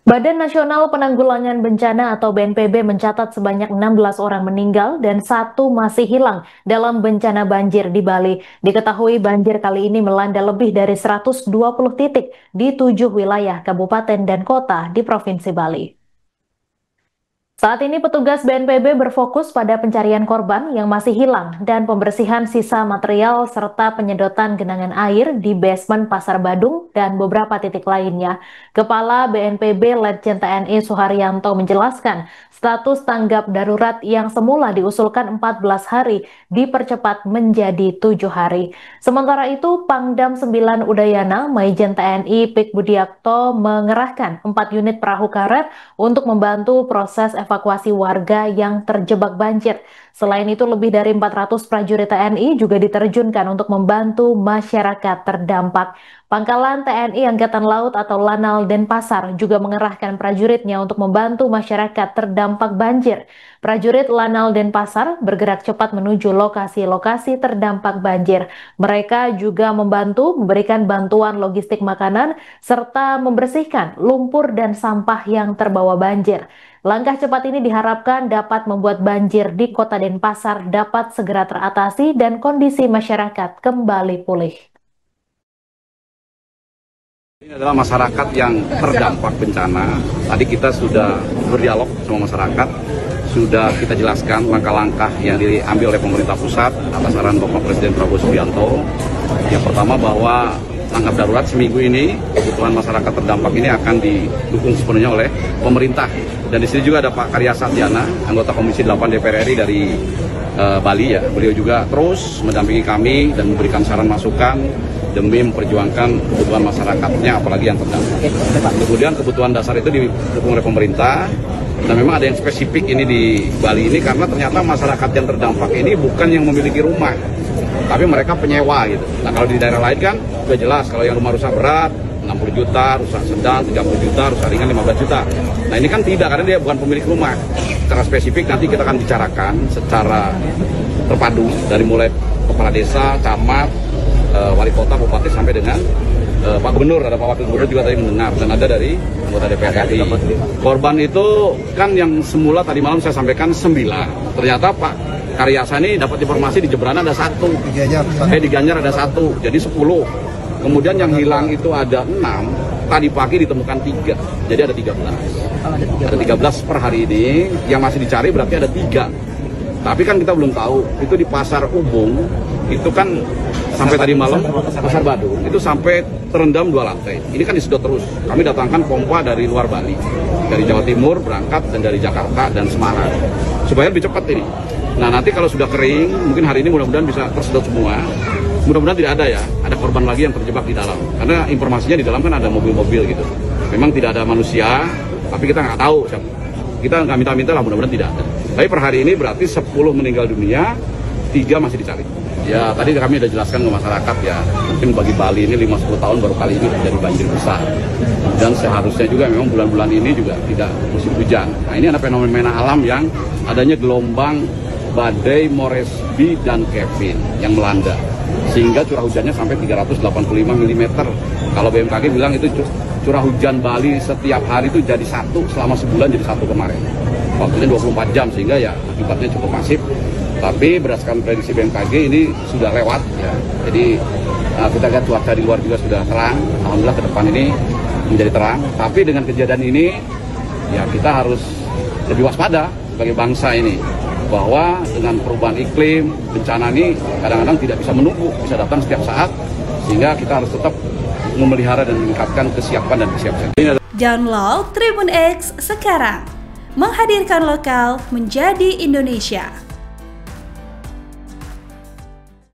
Badan Nasional Penanggulangan Bencana atau BNPB mencatat sebanyak 16 orang meninggal dan satu masih hilang dalam bencana banjir di Bali. Diketahui banjir kali ini melanda lebih dari 120 titik di 7 wilayah kabupaten dan kota di Provinsi Bali. Saat ini petugas BNPB berfokus pada pencarian korban yang masih hilang dan pembersihan sisa material serta penyedotan genangan air di basement Pasar Badung dan beberapa titik lainnya. Kepala BNPB Letjen TNI Suharyanto menjelaskan, status tanggap darurat yang semula diusulkan 14 hari dipercepat menjadi 7 hari. Sementara itu, Pangdam 9 Udayana, Maijen TNI Pik Budiakto mengerahkan 4 unit perahu karet untuk membantu proses evakuasi warga yang terjebak banjir. Selain itu, lebih dari 400 prajurit TNI juga diterjunkan untuk membantu masyarakat terdampak. Pangkalan TNI Angkatan Laut atau Lanal Denpasar juga mengerahkan prajuritnya untuk membantu masyarakat terdampak banjir. Prajurit Lanal Denpasar bergerak cepat menuju lokasi-lokasi terdampak banjir. Mereka juga membantu memberikan bantuan logistik makanan serta membersihkan lumpur dan sampah yang terbawa banjir. Langkah cepat ini diharapkan dapat membuat banjir di Kota Denpasar dapat segera teratasi dan kondisi masyarakat kembali pulih. Ini adalah masyarakat yang terdampak bencana. Tadi kita sudah berdialog sama masyarakat, sudah kita jelaskan langkah-langkah yang diambil oleh pemerintah pusat atas arahan Bapak Presiden Prabowo Subianto. Yang pertama bahwa tanggap darurat seminggu ini kebutuhan masyarakat terdampak ini akan didukung sepenuhnya oleh pemerintah. Dan di sini juga ada Pak Karya Satyana, anggota Komisi 8 DPR RI dari Bali ya. Beliau juga terus mendampingi kami dan memberikan saran masukan demi memperjuangkan kebutuhan masyarakatnya, apalagi yang terdampak. Kemudian kebutuhan dasar itu didukung oleh pemerintah, dan memang ada yang spesifik ini di Bali ini karena ternyata masyarakat yang terdampak ini bukan yang memiliki rumah, tapi mereka penyewa gitu. Nah kalau di daerah lain kan sudah jelas, kalau yang rumah rusak berat 60 juta, rusak sedang 30 juta, rusak ringan 15 juta. Nah ini kan tidak, karena dia bukan pemilik rumah. Secara spesifik nanti kita akan bicarakan secara terpadu dari mulai kepala desa, camat, wali kota, bupati sampai dengan Pak Gubernur, ada Pak Wakil Gubernur juga tadi mendengar, dan ada dari anggota DPR RI. Korban itu kan yang semula tadi malam saya sampaikan 9. Ternyata Pak Karyasa ini dapat informasi di Jemberana ada 1, di Gianyar ada 1, jadi 10. Kemudian yang hilang itu ada 6, tadi pagi ditemukan 3, jadi ada 13. Ada 13 per hari ini, yang masih dicari berarti ada 3. Tapi kan kita belum tahu, itu di Pasar Ubung, itu kan sampai tadi malam, Pasar Badung, itu sampai terendam 2 lantai. Ini kan disedot terus. Kami datangkan pompa dari luar Bali, dari Jawa Timur berangkat dan dari Jakarta dan Semarang, supaya lebih cepat ini. Nah nanti kalau sudah kering, mungkin hari ini mudah-mudahan bisa tersedot semua. Mudah-mudahan tidak ada ya, ada korban lagi yang terjebak di dalam. Karena informasinya di dalam kan ada mobil-mobil gitu. Memang tidak ada manusia, tapi kita nggak tahu. Kita nggak minta-minta lah, mudah-mudahan tidak ada. Tapi per hari ini berarti 10 meninggal dunia, 3 masih dicari. Ya tadi kami sudah jelaskan ke masyarakat ya, mungkin bagi Bali ini 5-10 tahun baru kali ini terjadi banjir besar. Dan seharusnya juga memang bulan-bulan ini juga tidak musim hujan. Nah ini ada fenomena alam yang adanya gelombang badai Moresby dan Kevin yang melanda. Sehingga curah hujannya sampai 385 mm. Kalau BMKG bilang itu curah hujan Bali setiap hari itu jadi 1 selama sebulan, jadi 1 kemarin. Waktunya 24 jam, sehingga ya akibatnya cukup masif. Tapi berdasarkan prediksi BMKG ini sudah lewat ya. Jadi kita lihat cuaca di luar juga sudah terang. Alhamdulillah ke depan ini menjadi terang. Tapi dengan kejadian ini ya kita harus lebih waspada sebagai bangsa ini, bahwa dengan perubahan iklim, bencana ini kadang-kadang tidak bisa menunggu, bisa datang setiap saat, sehingga kita harus tetap memelihara dan meningkatkan kesiapan dan kesiapsiagaan. Download Tribun X sekarang, menghadirkan lokal menjadi Indonesia.